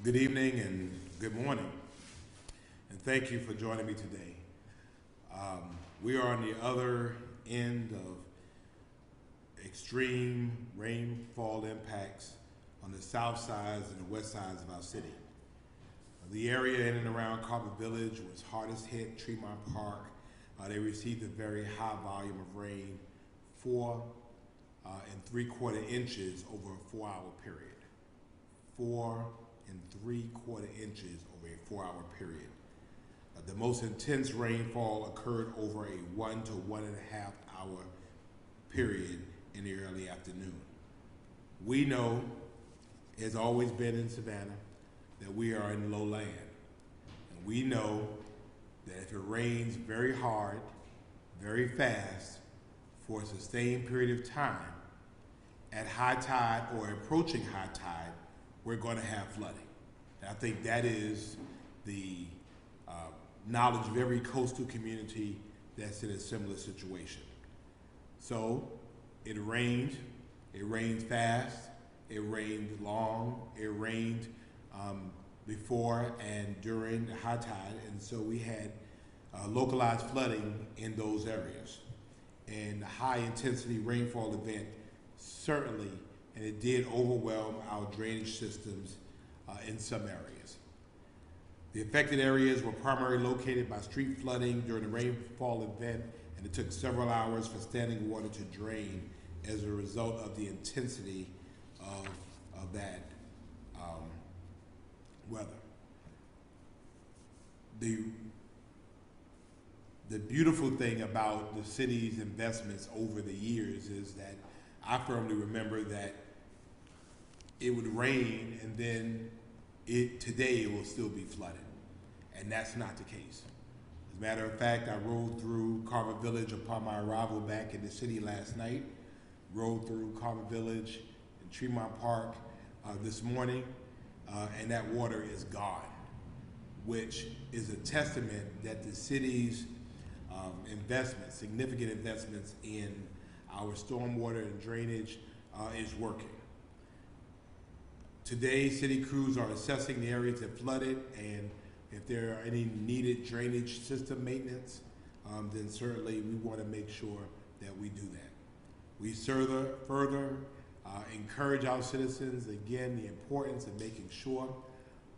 Good evening and good morning, and thank you for joining me today. We are on the other end of extreme rainfall impacts on the south sides and the west sides of our city. The area in and around Carver Village was hardest hit. Tremont Park, they received a very high volume of rain, 4.75 inches over a 4-hour period. 4.75 inches over a 4-hour period. The most intense rainfall occurred over a 1 to 1.5 hour period in the early afternoon. We know, has always been in Savannah, that we are in low land. And we know that if it rains very hard, very fast, for a sustained period of time, at high tide or approaching high tide, we're going to have flooding. And I think that is the knowledge of every coastal community that's in a similar situation. So it rained fast, it rained long, it rained before and during the high tide, and so we had localized flooding in those areas. And the high intensity rainfall event certainly, and it did overwhelm our drainage systems in some areas. The affected areas were primarily located by street flooding during the rainfall event, and it took several hours for standing water to drain as a result of the intensity of that weather. The beautiful thing about the city's investments over the years is that I firmly remember that it would rain and then today it will still be flooded. And that's not the case. As a matter of fact, I rode through Carver Village upon my arrival back in the city last night, rode through Carver Village and Tremont Park this morning, and that water is gone, which is a testament that the city's investments, significant investments in our stormwater and drainage is working. Today, city crews are assessing the areas that flooded, and if there are any needed drainage system maintenance, then certainly we want to make sure that we do that. We further encourage our citizens, again, the importance of making sure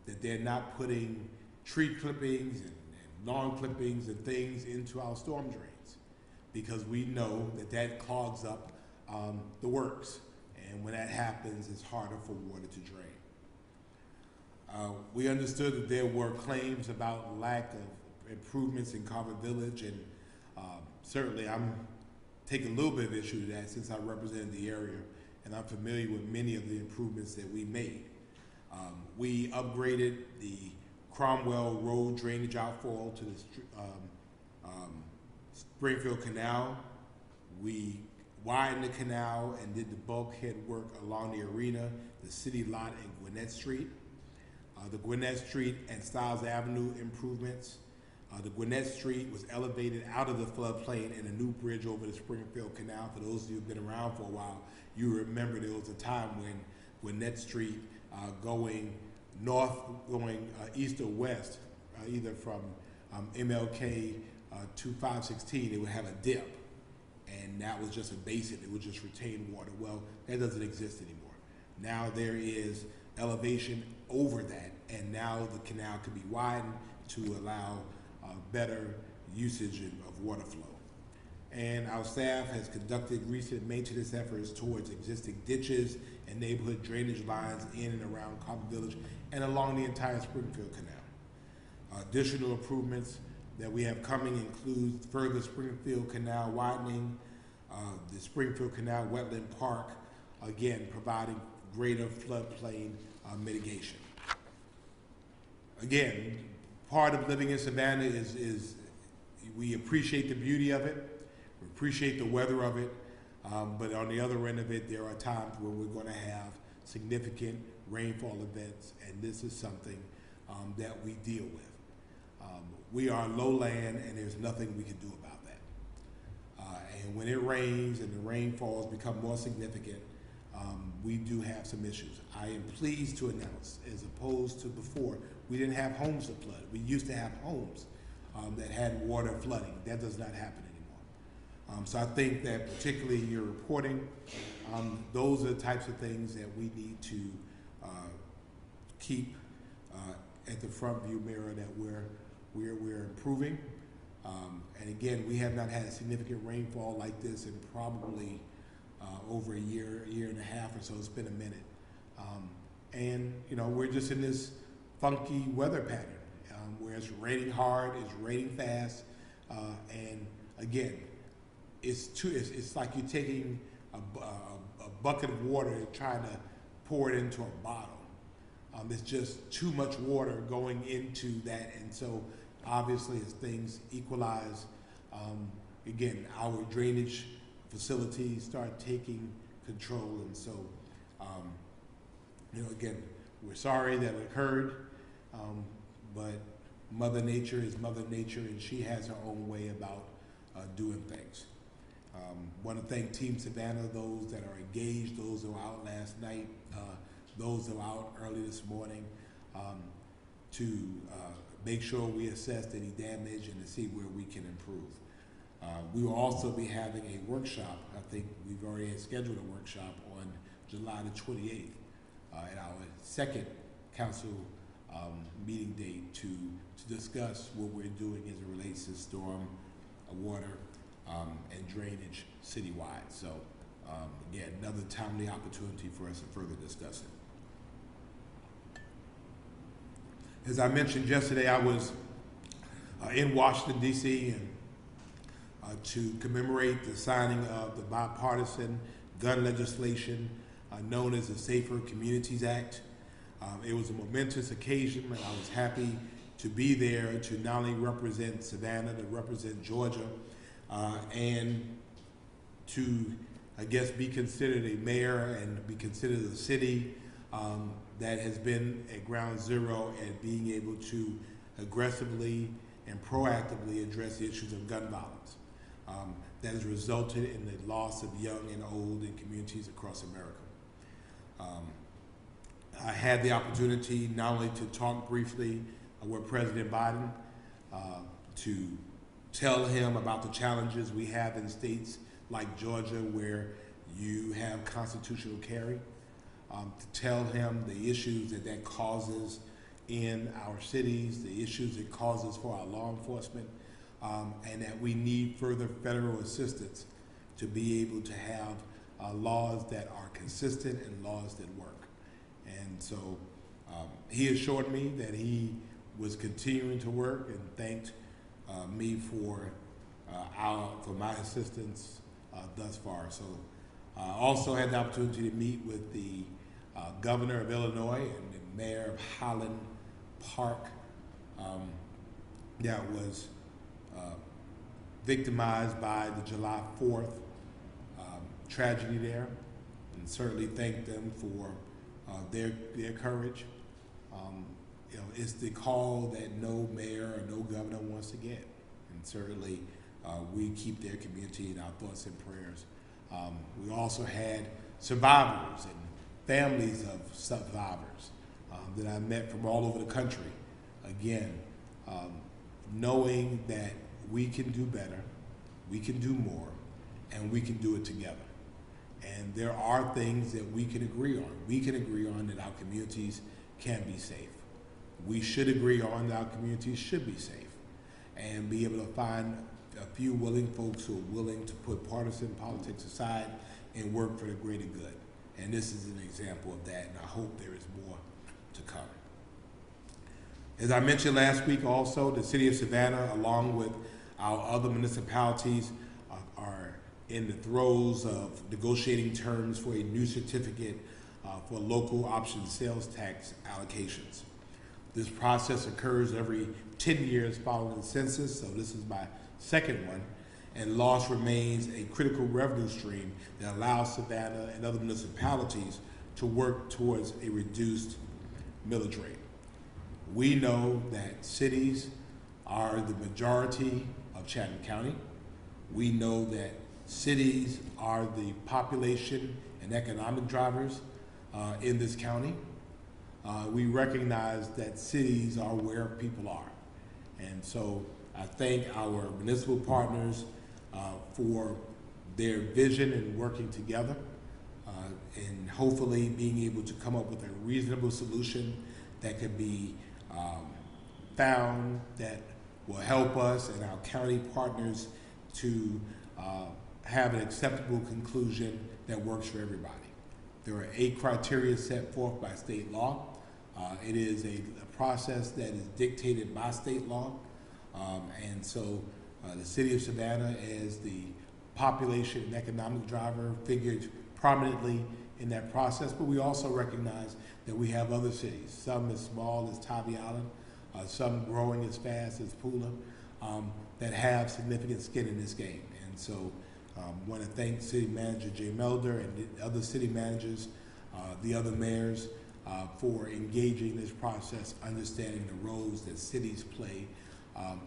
that they're not putting tree clippings and lawn clippings and things into our storm drains, because we know that that clogs up the works. And when that happens, it's harder for water to drain. We understood that there were claims about lack of improvements in Carver Village, and certainly I'm taking a little bit of issue to that since I represented the area and I'm familiar with many of the improvements that we made. We upgraded the Cromwell Road drainage outfall to the Springfield Canal. We widened the canal and did the bulkhead work along the arena, the city lot, and Gwinnett Street. The Gwinnett Street and Stiles Avenue improvements. The Gwinnett Street was elevated out of the floodplain and a new bridge over the Springfield Canal. For those of you who've been around for a while, you remember there was a time when Gwinnett Street going north, going east or west, either from MLK to 516, it would have a dip. And that was just a basin, it would just retain water. Well, that doesn't exist anymore. Now there is elevation over that, and now the canal can be widened to allow better usage of water flow. And our staff has conducted recent maintenance efforts towards existing ditches and neighborhood drainage lines in and around Carver Village and along the entire Springfield Canal. Additional improvements that we have coming include further Springfield Canal widening, the Springfield Canal Wetland Park, again, providing greater floodplain mitigation. Again, part of living in Savannah is we appreciate the beauty of it, we appreciate the weather of it, but on the other end of it, there are times where we're going to have significant rainfall events, and this is something that we deal with. We are lowland, and there's nothing we can do about that. And when it rains and the rainfalls become more significant, we do have some issues. I am pleased to announce, as opposed to before, we didn't have homes that flood. We used to have homes that had water flooding. That does not happen anymore. So I think that particularly your reporting, those are the types of things that we need to keep at the front view mirror, that we're improving. And again, we have not had a significant rainfall like this in probably over a year and a half or so. It's been a minute. And you know, we're just in this funky weather pattern where it's raining hard, it's raining fast, and again, it's like you're taking a bucket of water and trying to pour it into a bottle. It's just too much water going into that, and so obviously as things equalize, again, our drainage facilities start taking control, and so you know, again, we're sorry that it occurred, but Mother Nature is Mother Nature, and she has her own way about doing things. Want to thank Team Savannah, those that are engaged, those who were out last night, those who were out early this morning, to make sure we assessed any damage and to see where we can improve. We will also be having a workshop. I think we've already scheduled a workshop on July the 28th at our second council meeting date to discuss what we're doing as it relates to storm water and drainage citywide. So again, another timely opportunity for us to further discuss it. As I mentioned yesterday, I was in Washington, D.C., and to commemorate the signing of the bipartisan gun legislation known as the Safer Communities Act. It was a momentous occasion, and I was happy to be there to not only represent Savannah, to represent Georgia, and to, I guess, be considered a mayor and be considered a city that has been at ground zero and being able to aggressively and proactively address the issues of gun violence that has resulted in the loss of young and old in communities across America. I had the opportunity not only to talk briefly with President Biden, to tell him about the challenges we have in states like Georgia where you have constitutional carry, to tell him the issues that causes in our cities, the issues it causes for our law enforcement, and that we need further federal assistance to be able to have laws that are consistent and laws that work. And so he assured me that he was continuing to work and thanked me for my assistance thus far. So I also had the opportunity to meet with the governor of Illinois and the mayor of Highland Park that was victimized by the July 4th tragedy there, and certainly thank them for their courage. You know, it's the call that no mayor or no governor wants to get, and certainly we keep their community in our thoughts and prayers. We also had survivors and families of survivors that I met from all over the country. Again, knowing that we can do better, we can do more, and we can do it together. And there are things that we can agree on. We can agree on that our communities can be safe. We should agree on that our communities should be safe, and be able to find a few willing folks who are willing to put partisan politics aside and work for the greater good. And this is an example of that, and I hope there is more to come. As I mentioned last week also, the city of Savannah, along with our other municipalities, are in the throes of negotiating terms for a new certificate for local option sales tax allocations. This process occurs every 10 years following the census, so this is my second one, and loss remains a critical revenue stream that allows Savannah and other municipalities to work towards a reduced millage rate. We know that cities are the majority of Chatham County. We know that cities are the population and and economic drivers in this county. We recognize that cities are where people are. And so I thank our municipal partners for their vision and working together and hopefully being able to come up with a reasonable solution that could be found that will help us and our county partners to have an acceptable conclusion that works for everybody. There are 8 criteria set forth by state law. It is a process that is dictated by state law. And so the city of Savannah, as the population and economic driver, figured prominently in that process, but we also recognize that we have other cities, some as small as Tybee Island, some growing as fast as Pula, that have significant skin in this game. And so I want to thank City Manager Jay Melder and the other city managers, the other mayors, for engaging this process, understanding the roles that cities play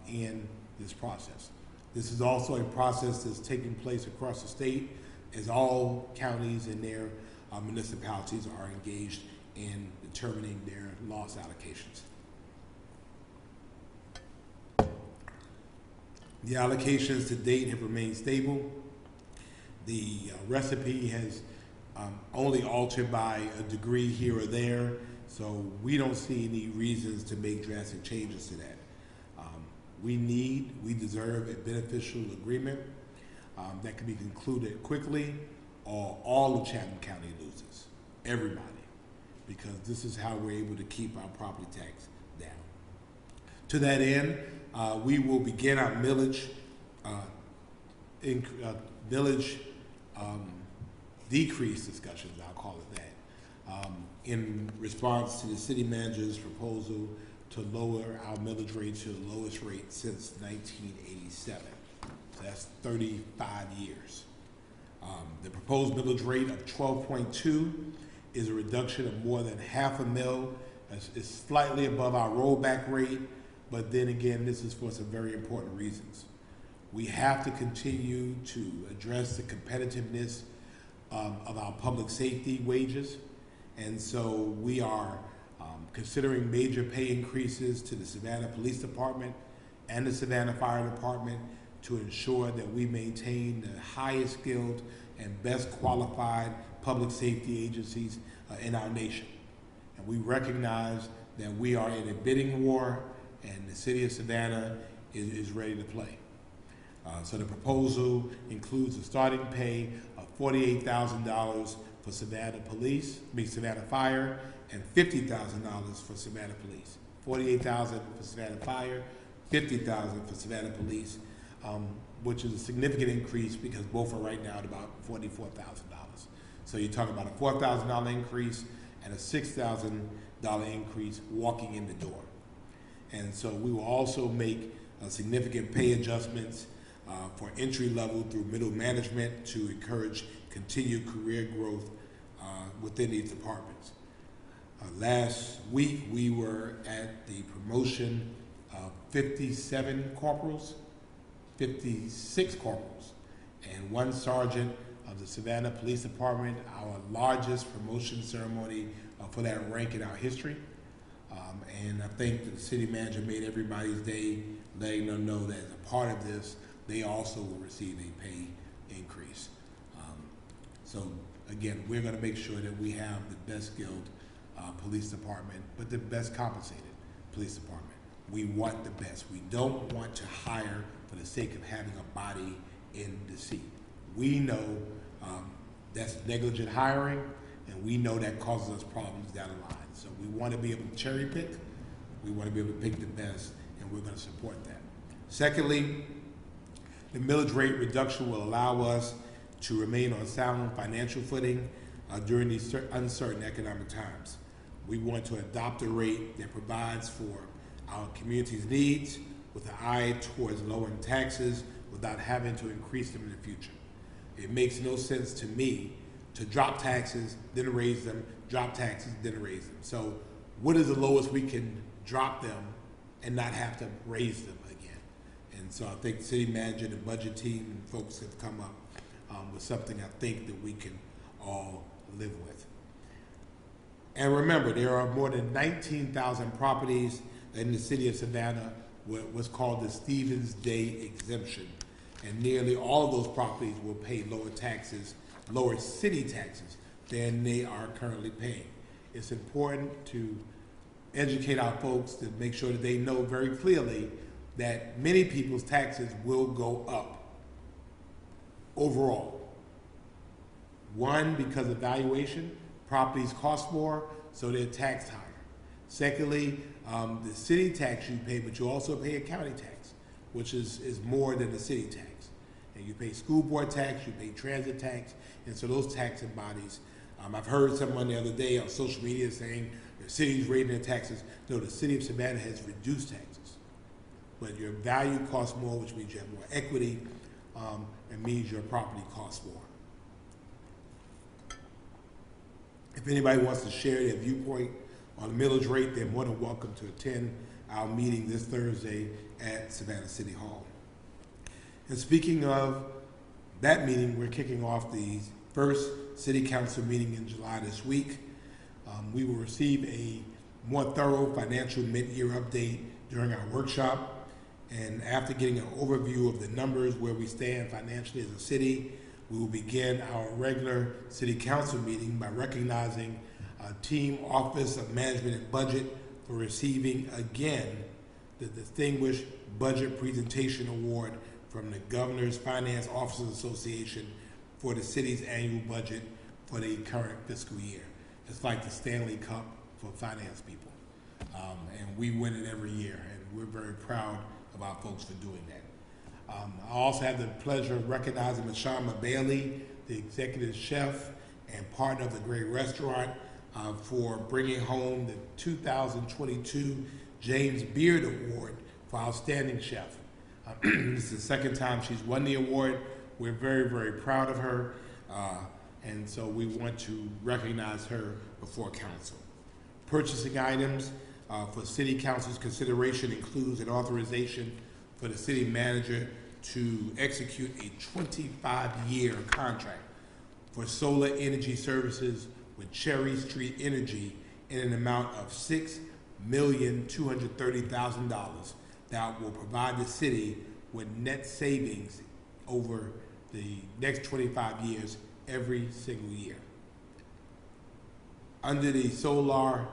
in this process. This is also a process that's taking place across the state as all counties and their municipalities are engaged in determining their loss allocations. The allocations to date have remained stable. The recipe has only altered by a degree here or there, so we don't see any reasons to make drastic changes to that. We deserve a beneficial agreement that can be concluded quickly, or all of Chatham County loses, everybody, because this is how we're able to keep our property tax down. To that end, we will begin our millage decrease discussions, I'll call it that, in response to the city manager's proposal to lower our millage rate to the lowest rate since 1987. So that's 35 years. The proposed millage rate of 12.2 is a reduction of more than half a mil. It's slightly above our rollback rate, but then again, this is for some very important reasons. We have to continue to address the competitiveness of our public safety wages, and so we are considering major pay increases to the Savannah Police Department and the Savannah Fire Department to ensure that we maintain the highest skilled and best qualified public safety agencies in our nation. And we recognize that we are in a bidding war, and the city of Savannah is ready to play. So the proposal includes a starting pay of $48,000 for Savannah Fire, and $50,000 for Savannah Police. $48,000 for Savannah Fire, $50,000 for Savannah Police, which is a significant increase because both are right now at about $44,000. So you're talking about a $4,000 increase and a $6,000 increase walking in the door. And so we will also make significant pay adjustments for entry level through middle management to encourage continued career growth within these departments. Last week we were at the promotion of 56 corporals, and 1 sergeant of the Savannah Police Department, our largest promotion ceremony for that rank in our history. And I think that the city manager made everybody's day, letting them know that as a part of this, they also will receive a pay increase. So again, we're going to make sure that we have the best skilled police department, but the best compensated police department. We want the best. We don't want to hire for the sake of having a body in the seat. We know that's negligent hiring, and we know that causes us problems down the line. So we want to be able to cherry pick. We want to be able to pick the best, and we're going to support that. Secondly, the millage rate reduction will allow us to remain on sound financial footing during these uncertain economic times. We want to adopt a rate that provides for our community's needs with an eye towards lowering taxes without having to increase them in the future. It makes no sense to me to drop taxes, then raise them, drop taxes, then raise them. So what is the lowest we can drop them and not have to raise them again? And so I think the city manager, the budget team, and folks have come up with something I think that we can all live with. And remember, there are more than 19,000 properties in the city of Savannah with what's called the Stevens Day exemption. And nearly all of those properties will pay lower taxes, lower city taxes than they are currently paying. It's important to educate our folks to make sure that they know very clearly that many people's taxes will go up overall. One, because of valuation, properties cost more, so they're taxed higher. Secondly, the city tax you pay, but you also pay a county tax, which is more than the city tax. And you pay school board tax, you pay transit tax, and so those taxing bodies, I've heard someone the other day on social media saying the city's raising their taxes. No, the city of Savannah has reduced taxes. But your value costs more, which means you have more equity, and means your property costs more. If anybody wants to share their viewpoint on the millage rate, they're more than welcome to attend our meeting this Thursday at Savannah City Hall. And speaking of that meeting, we're kicking off the first City Council meeting in July this week. We will receive a more thorough financial mid-year update during our workshop. And after getting an overview of the numbers, where we stand financially as a city, we will begin our regular City Council meeting by recognizing Team Office of Management and Budget for receiving again the Distinguished Budget Presentation Award from the Governor's Finance Officers Association for the city's annual budget for the current fiscal year. It's like the Stanley Cup for finance people. And we win it every year, and we're very proud of our folks for doing that. I also have the pleasure of recognizing Mashama Bailey, the executive chef and partner of the Great Restaurant, for bringing home the 2022 James Beard Award for Outstanding Chef. This is the second time she's won the award. We're very, very proud of her, and so we want to recognize her before council. Purchasing items for City Council's consideration includes an authorization for the city manager to execute a 25-year contract for solar energy services with Cherry Street Energy in an amount of $6,230,000 that will provide the city with net savings over the next 25 years every single year. Under the solar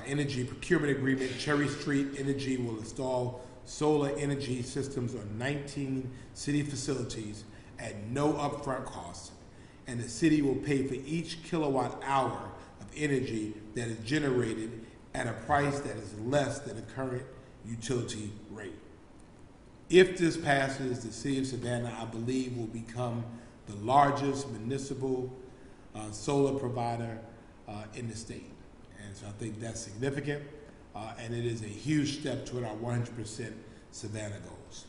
energy procurement agreement, Cherry Street Energy will install solar energy systems on 19 city facilities at no upfront cost, and the city will pay for each kilowatt hour of energy that is generated at a price that is less than the current utility rate. If this passes, the city of Savannah, I believe, will become the largest municipal solar provider in the state. And so I think that's significant, and it is a huge step toward our 100% Savannah goals.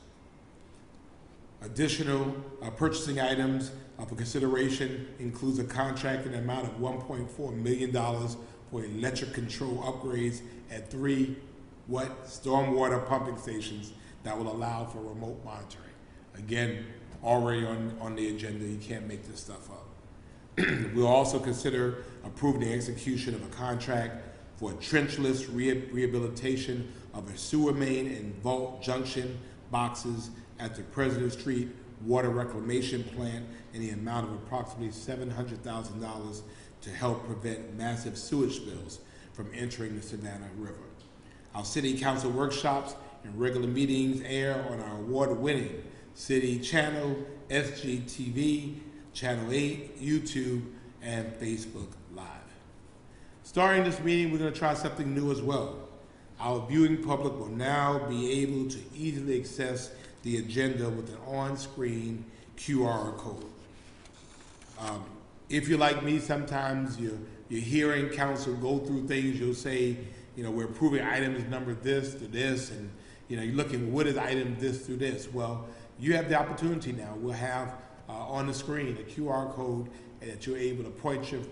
Additional purchasing items for consideration includes a contract in the amount of $1.4 million for electric control upgrades at 3 stormwater pumping stations that will allow for remote monitoring. Again, already on the agenda, you can't make this stuff up. We'll also consider approving the execution of a contract for a trenchless rehabilitation of a sewer main and vault junction boxes at the President Street Water Reclamation Plant in the amount of approximately $700,000 to help prevent massive sewage spills from entering the Savannah River. Our City Council workshops and regular meetings air on our award-winning City Channel, SGTV, Channel 8, YouTube, and Facebook Live. Starting this meeting, we're going to try something new as well. Our viewing public will now be able to easily access the agenda with an on-screen QR code. If you're like me, sometimes you're hearing council go through things, you'll say, you know, we're approving items number this to this, and you know, you're looking, what is item this through this? Well, you have the opportunity now. We'll have on the screen a QR code that you're able to point your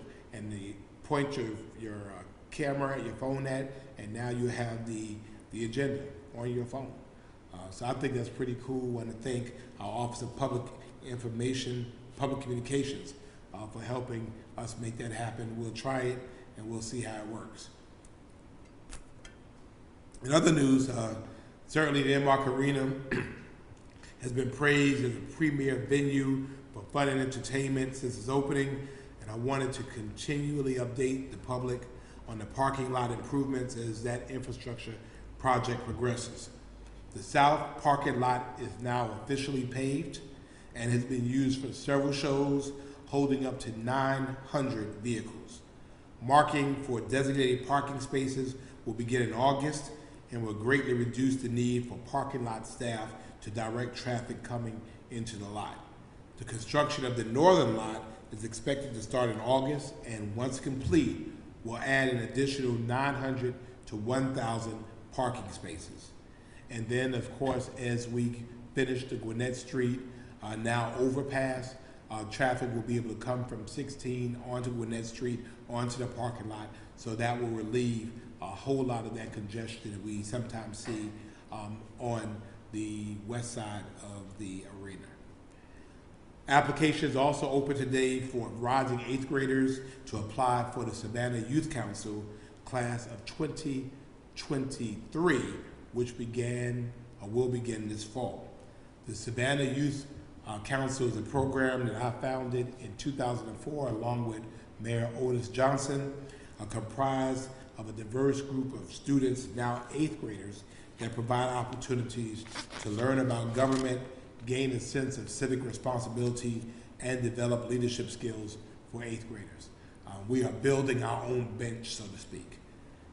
camera at your phone at, and now you have the agenda on your phone. So I think that's pretty cool. I want to thank our Office of Public Information, Public Communications for helping us make that happen. We'll try it and we'll see how it works. In other news, certainly the Emmark Arena has been praised as a premier venue for fun and entertainment since its opening, and I wanted to continually update the public on the parking lot improvements as that infrastructure project progresses. The south parking lot is now officially paved and has been used for several shows, holding up to 900 vehicles. Marking for designated parking spaces will begin in August and will greatly reduce the need for parking lot staff to direct traffic coming into the lot. The construction of the northern lot is expected to start in August, and once complete, will add an additional 900 to 1,000 parking spaces. And then, of course, as we finish the Gwinnett Street now overpass, traffic will be able to come from 16 onto Gwinnett Street, onto the parking lot, so that will relieve a whole lot of that congestion that we sometimes see on the west side of the arena. Applications also open today for rising 8th graders to apply for the Savannah Youth Council class of 2023, which will begin this fall. The Savannah Youth Council is a program that I founded in 2004 along with Mayor Van Johnson, comprised of a diverse group of students, now 8th graders, that provide opportunities to learn about government, gain a sense of civic responsibility, and develop leadership skills for 8th graders. We are building our own bench, so to speak.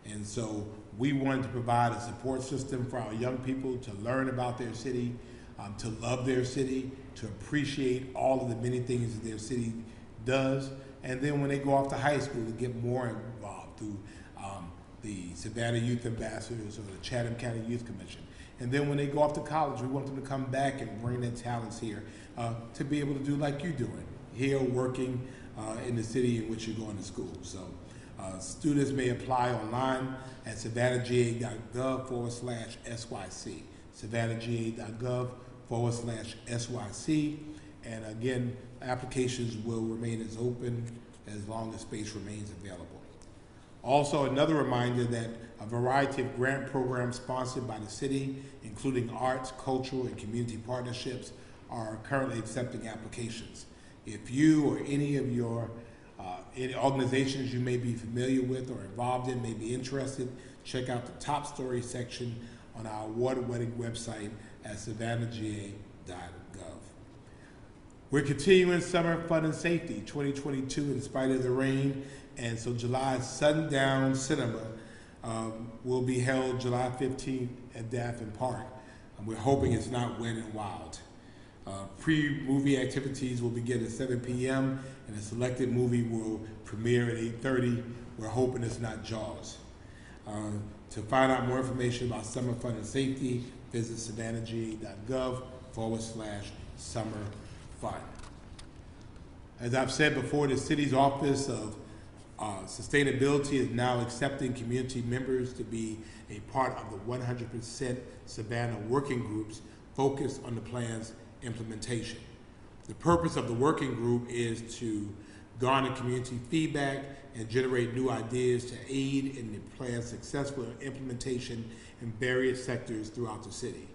And so we wanted to provide a support system for our young people to learn about their city, to love their city, to appreciate all of the many things that their city does, and then when they go off to high school, to get more involved through the Savannah Youth Ambassadors or the Chatham County Youth Commission. And then when they go off to college, we want them to come back and bring their talents here to be able to do like you're doing, here working in the city in which you're going to school. So students may apply online at savannahga.gov/SYC, savannahga.gov/SYC. And again, applications will remain as open as long as space remains available. Also, another reminder that a variety of grant programs sponsored by the city, including arts, cultural, and community partnerships, are currently accepting applications. If you or any of your any organizations you may be familiar with or involved in may be interested, check out the top story section on our award-winning website at savannahga.gov. We're continuing Summer Fun and Safety 2022 in spite of the rain, and so July's Sundown Cinema will be held July 15th at Daffin Park. And we're hoping it's not wet and wild. Pre-movie activities will begin at 7 p.m. and a selected movie will premiere at 8:30. We're hoping it's not Jaws. To find out more information about Summer Fun and Safety, visit savannahga.gov/summer fun. As I've said before, the city's Office of Sustainability is now accepting community members to be a part of the 100% Savannah working groups focused on the plan's implementation. The purpose of the working group is to garner community feedback and generate new ideas to aid in the plan's successful implementation in various sectors throughout the city.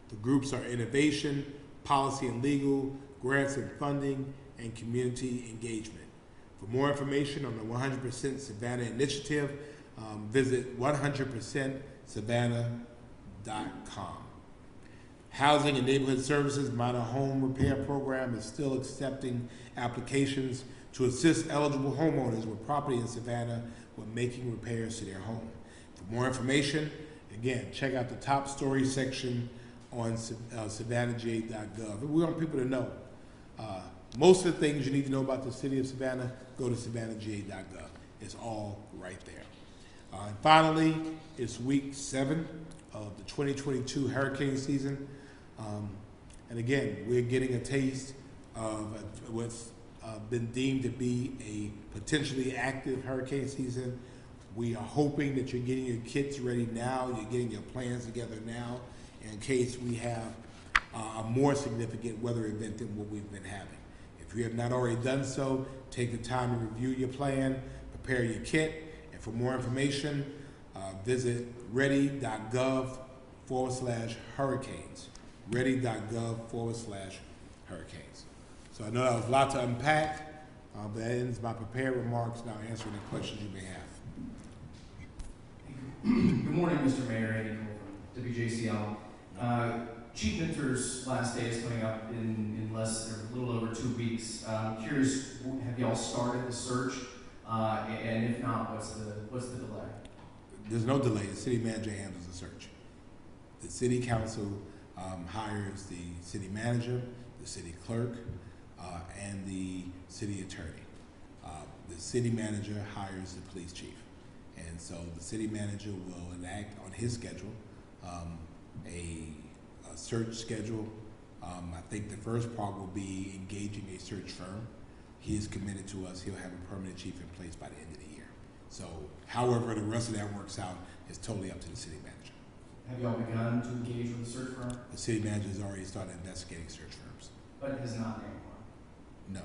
The groups are innovation, policy and legal, grants and funding, and community engagement. For more information on the 100% Savannah initiative, visit 100%savannah.com. Housing and Neighborhood Services Minor Home Repair Program is still accepting applications to assist eligible homeowners with property in Savannah with making repairs to their home. For more information, again, check out the top story section on savannahga.gov. We want people to know. Most of the things you need to know about the city of Savannah, go to savannahga.gov. It's all right there. And finally, it's week 7 of the 2022 hurricane season. And again, we're getting a taste of what's been deemed to be a potentially active hurricane season. We are hoping that you're getting your kits ready now, you're getting your plans together now, in case we have a more significant weather event than what we've been having. If you have not already done so, take the time to review your plan, prepare your kit, and for more information, visit ready.gov/hurricanes. Ready.gov/hurricanes. So I know that was a lot to unpack, but that ends my prepared remarks. Now answering the questions you may have. Good morning, Mr. Mayor. Andy Cole from WJCL. Chief Minter's last day is coming up in a little over 2 weeks. I'm curious, have y'all started the search? And if not, what's the delay? There's no delay. The city manager handles the search. The city council hires the city manager, the city clerk, and the city attorney. The city manager hires the police chief. And so the city manager will enact on his schedule a search schedule. I think the first part will be engaging a search firm. He is committed to us. He'll have a permanent chief in place by the end of the year. So however the rest of that works out is totally up to the city manager. Have y'all begun to engage with the search firm? The city manager has already started investigating search firms. But has not named one? No.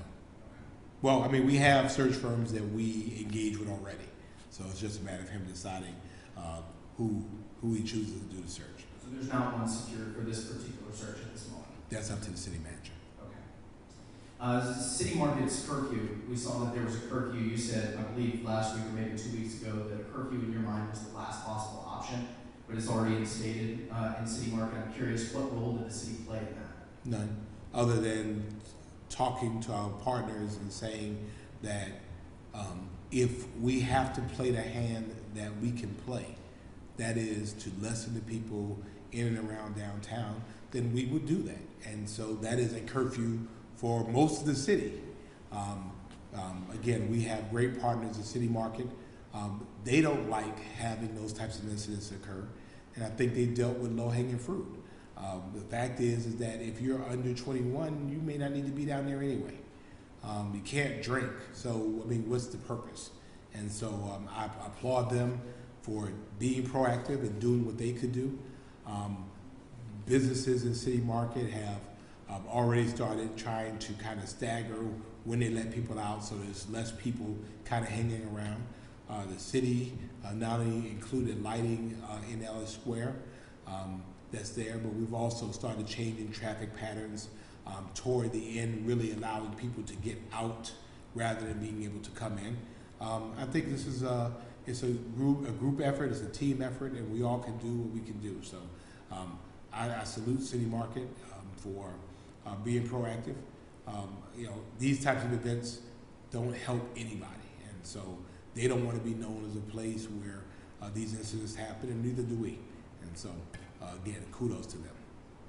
Well, I mean, we have search firms that we engage with already. So it's just a matter of him deciding who he chooses to do the search. So there's not one secured for this particular search at this moment? That's up to the city manager. Okay. City Market's curfew, we saw that there was a curfew. You said, I believe last week or maybe 2 weeks ago, that a curfew in your mind was the last possible option, but it's already instated in City Market. I'm curious, what role did the city play in that? None, other than talking to our partners and saying that if we have to play the hand that we can play, that is to lessen the people in and around downtown, then we would do that. And so that is a curfew for most of the city. Again, we have great partners at City Market. They don't like having those types of incidents occur, and I think they dealt with low-hanging fruit. The fact is that if you're under 21, you may not need to be down there anyway. You can't drink, so I mean, what's the purpose? And so I applaud them for being proactive and doing what they could do. Businesses in City Market have already started trying to kind of stagger when they let people out, so there's less people kind of hanging around. The city not only included lighting in Ellis Square that's there, but we've also started changing traffic patterns toward the end, really allowing people to get out rather than being able to come in. I think this is it's a group effort, it's a team effort, and we all can do what we can do. So I salute City Market for being proactive. You know, these types of events don't help anybody, and so they don't want to be known as a place where these incidents happen, and neither do we. And so, again, kudos to them.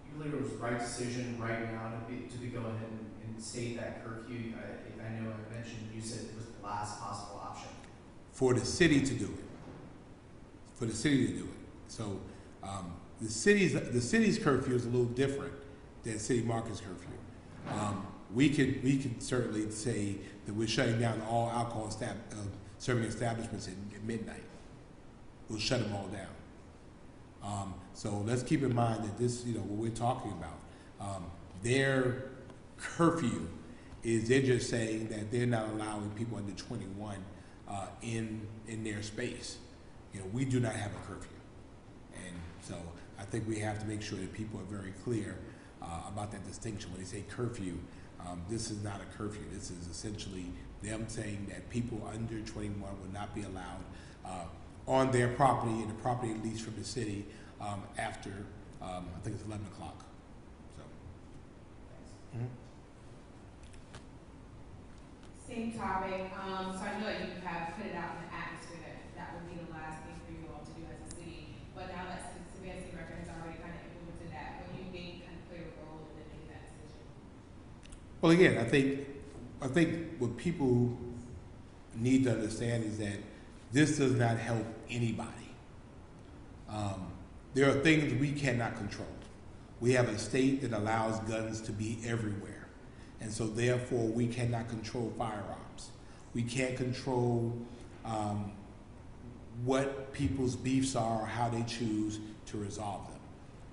You believe it was the right decision right now to go ahead and state that curfew? I know I mentioned, you said it was the last possible option. For the city to do it. For the city to do it. So the city's curfew is a little different than City Market's curfew. We could certainly say that we're shutting down all alcohol serving establishments at midnight. We'll shut them all down. So let's keep in mind that this, you know, what we're talking about, their curfew is they're just saying that they're not allowing people under 21 in their space. You know, we do not have a curfew. And so I think we have to make sure that people are very clear about that distinction. When they say curfew, this is not a curfew. This is essentially them saying that people under 21 will not be allowed on their property, and the property leased from the city after, I think it's 11 o'clock. So. Same topic. So I know that you have put it out in the atmosphere that would be the last thing for you all to do as a city. But now that Savannah City Record has already kind of implemented that, what do you think kind of play a role in making that decision? Well, again, I think what people need to understand is that this does not help anybody. There are things we cannot control. We have a state that allows guns to be everywhere. And so therefore we cannot control firearms. We can't control what people's beefs are or how they choose to resolve them.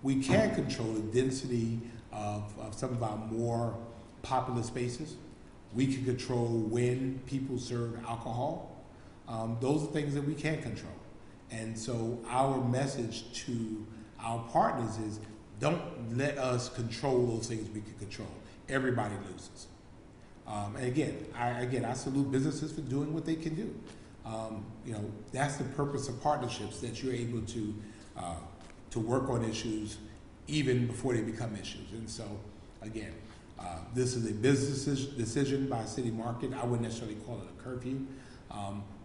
We can control the density of some of our more populous spaces. We can control when people serve alcohol. Those are things that we can't control. And so our message to our partners is, don't let us control those things we can control. Everybody loses. And again, I salute businesses for doing what they can do. You know, that's the purpose of partnerships, that you're able to work on issues even before they become issues. And so, again, this is a business decision by City Market. I wouldn't necessarily call it a curfew.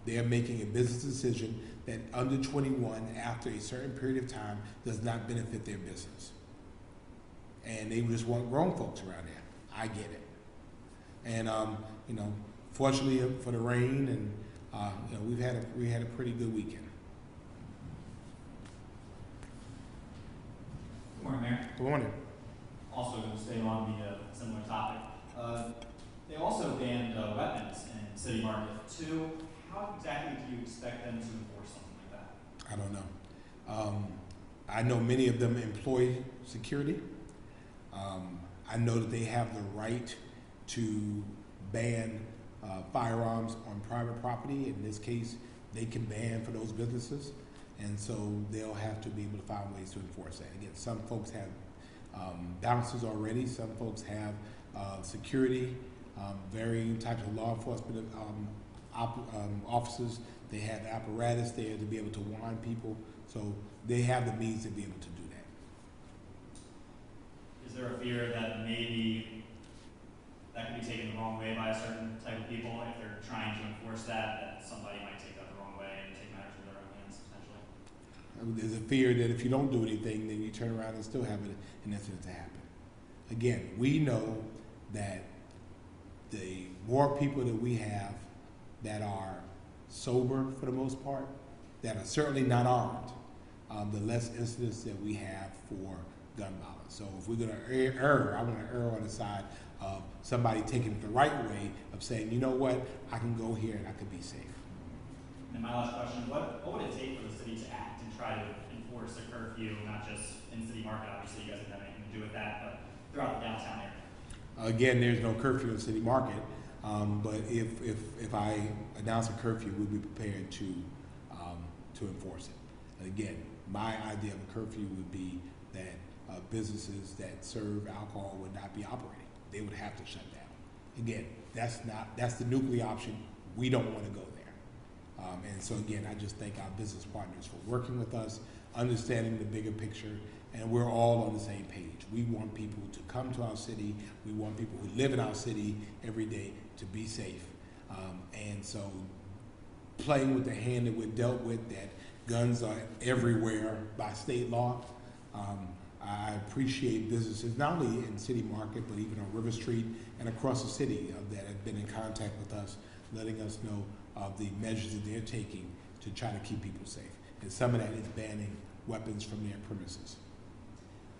They're making a business decision that under 21, after a certain period of time, does not benefit their business. And they just want grown folks around there. I get it. And you know, fortunately for the rain, and you know, we had a pretty good weekend. Good morning, Mayor. Good morning. Also going to stay on the similar topic. They also banned weapons in City Market too. How exactly do you expect them to enforce something like that? I don't know. I know many of them employ security. I know that they have the right to ban firearms on private property. In this case, they can ban for those businesses. And so they'll have to be able to find ways to enforce that. Again, some folks have bouncers already. Some folks have security, varying types of law enforcement officers. They have apparatus there to be able to warn people. So they have the means to be able to do that. Is there a fear that maybe that could be taken the wrong way by a certain type of people if they're trying to enforce that somebody might take that the wrong way and take matters in their own hands potentially? There's a fear that if you don't do anything, then you turn around and still have an incident to happen. Again, we know that the more people that we have that are sober for the most part, that are certainly not armed, the less incidents that we have for gun violence. So if we're going to err, I want to err on the side of somebody taking it the right way, of saying, you know what, I can go here and I can be safe. And my last question, what would it take for the city to act and try to enforce a curfew, not just in City Market, obviously you guys didn't have anything to do with that, but throughout the downtown area? Again, there's no curfew in City Market, but if I announce a curfew, we'll be prepared to enforce it. And again, my idea of a curfew would be that businesses that serve alcohol would not be operating. They would have to shut down. Again, that's the nuclear option. We don't want to go there. And so again, I just thank our business partners for working with us, understanding the bigger picture, and we're all on the same page. We want people to come to our city. We want people who live in our city every day to be safe. And so playing with the hand that we're dealt with, that guns are everywhere by state law, I appreciate businesses, not only in City Market, but even on River Street and across the city that have been in contact with us, letting us know of the measures that they're taking to try to keep people safe. And some of that is banning weapons from their premises.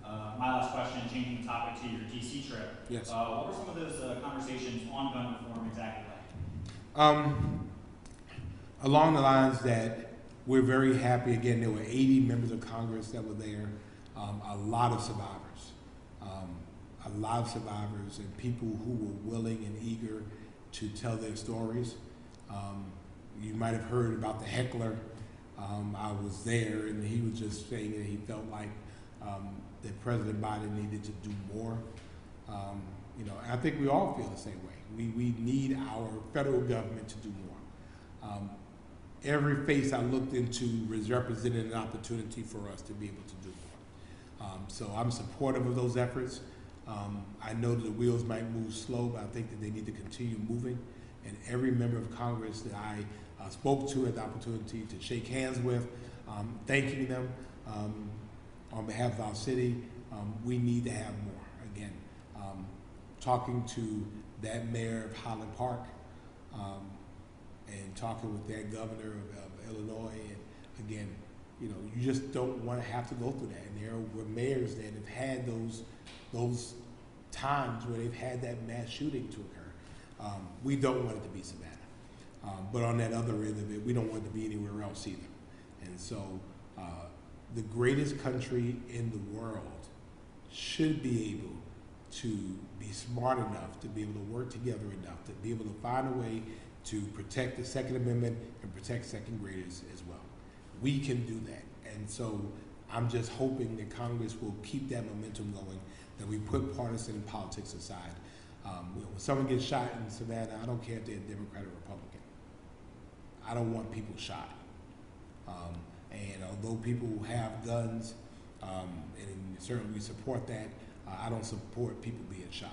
My last question, changing the topic to your DC trip. Yes. What were some of those conversations on gun reform exactly like? Along the lines that we're very happy, again, there were 80 members of Congress that were there, a lot of survivors, and people who were willing and eager to tell their stories. You might have heard about the heckler. I was there, and he was just saying that he felt like that President Biden needed to do more. You know, and I think we all feel the same way. We need our federal government to do more. Every face I looked into was represented an opportunity for us to be able to do more. So I'm supportive of those efforts. I know that the wheels might move slow, but I think that they need to continue moving. And every member of Congress that I spoke to, had the opportunity to shake hands with, thanking them on behalf of our city. We need to have more. Again, talking to that mayor of Highland Park and talking with that governor of Illinois, and again, you know, you just don't want to have to go through that. And there were mayors that have had those times where they've had that mass shooting to occur. We don't want it to be Savannah. But on that other end of it, we don't want it to be anywhere else either. And so the greatest country in the world should be able to be smart enough, to be able to work together enough, to be able to find a way to protect the Second Amendment and protect second graders as well. We can do that. And so I'm just hoping that Congress will keep that momentum going, that we put partisan politics aside. When someone gets shot in Savannah, I don't care if they're Democrat or Republican. I don't want people shot. And although people have guns, and certainly we support that, I don't support people being shot.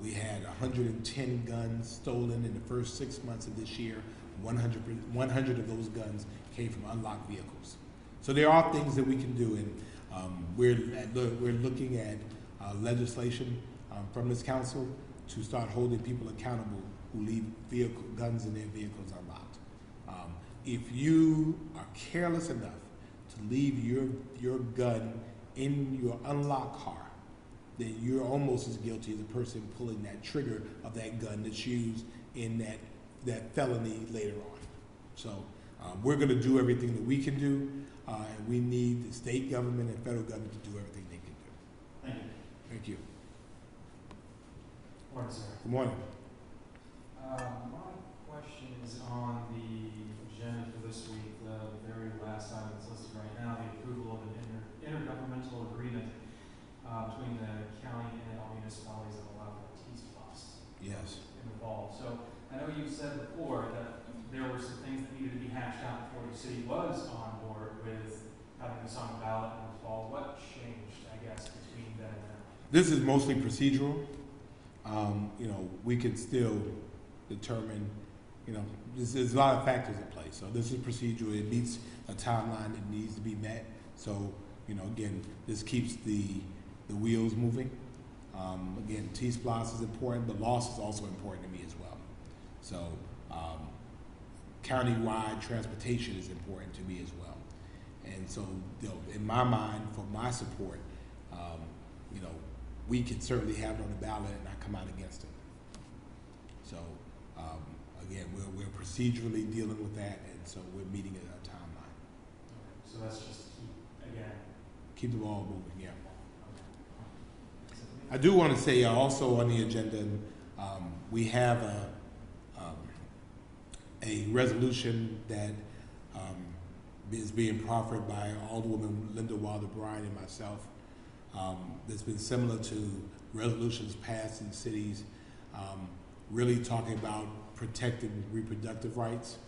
We had 110 guns stolen in the first 6 months of this year. 100 of those guns came from unlocked vehicles. So there are things that we can do, and we're looking at legislation from this council to start holding people accountable who leave guns in their vehicles unlocked. If you are careless enough to leave your gun in your unlocked car, then you're almost as guilty as the person pulling that trigger of that gun that's used in that felony later on. So we're going to do everything that we can do, and we need the state government and federal government to do everything they can do. Thank you. Thank you. Morning, sir. Good morning. My question is on the agenda for this week, the very last item that's listed right now, the approval of an intergovernmental agreement between the county and all municipalities that allow for T-SPLOST. Yes. Involved. So I know you said before that there were some things that needed to be hashed out before the city was on board with having this on the ballot in the fall. What changed, I guess, between then and now? This is mostly procedural. We can still determine, there's a lot of factors at play. So this is procedural. It meets a timeline that needs to be met. So, again, this keeps the wheels moving. Again, T-SPLOST is important, but loss is also important to me as well. So, countywide transportation is important to me as well. And so, in my mind, for my support, we can certainly have it on the ballot and not come out against it. So, again, we're procedurally dealing with that, and so we're meeting at a timeline. Okay. So that's just Keep the ball moving, yeah. Okay. I do want to say also on the agenda, we have a resolution that is being proffered by Alderwoman Linda Wilder Bryan and myself. That's been similar to resolutions passed in cities, really talking about protecting reproductive rights.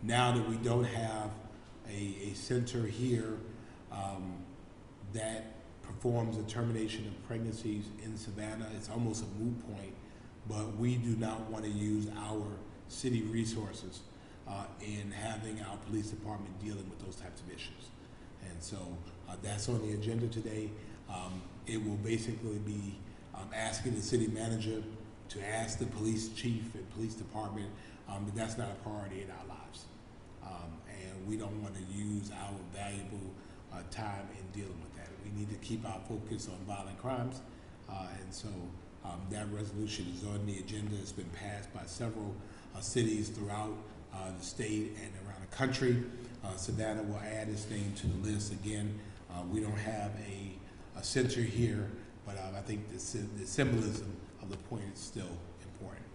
Now that we don't have a center here that performs the termination of pregnancies in Savannah, it's almost a moot point, but we do not want to use our city resources in having our police department dealing with those types of issues. And so that's on the agenda today. It will basically be asking the city manager to ask the police chief and police department, but that's not a priority in our lives. And we don't want to use our valuable time in dealing with that. We need to keep our focus on violent crimes. And so that resolution is on the agenda. It's been passed by several cities throughout the state and around the country. Savannah will add its name to the list. Again, we don't have a center here, but I think the symbolism of the point is still important.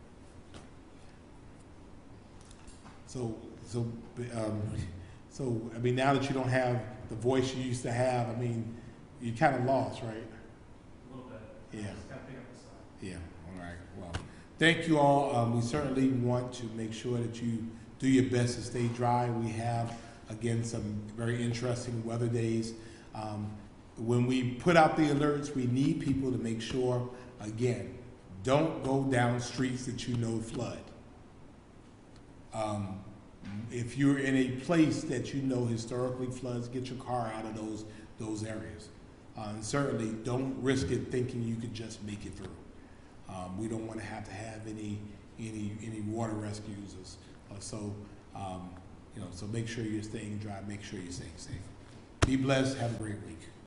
So I mean, now that you don't have the voice you used to have, I mean, you kind of lost, right? A little bit. Yeah. Just gotta pick up the slack. Yeah. All right. Well, thank you all. We certainly want to make sure that you do your best to stay dry. We have, again, some very interesting weather days. When we put out the alerts, we need people to make sure, again, don't go down streets that you know flood. If you're in a place that you know historically floods, get your car out of those areas. And certainly don't risk it thinking you could just make it through. We don't want to have any water rescues. So make sure you're staying dry, make sure you're staying safe. Be blessed, have a great week.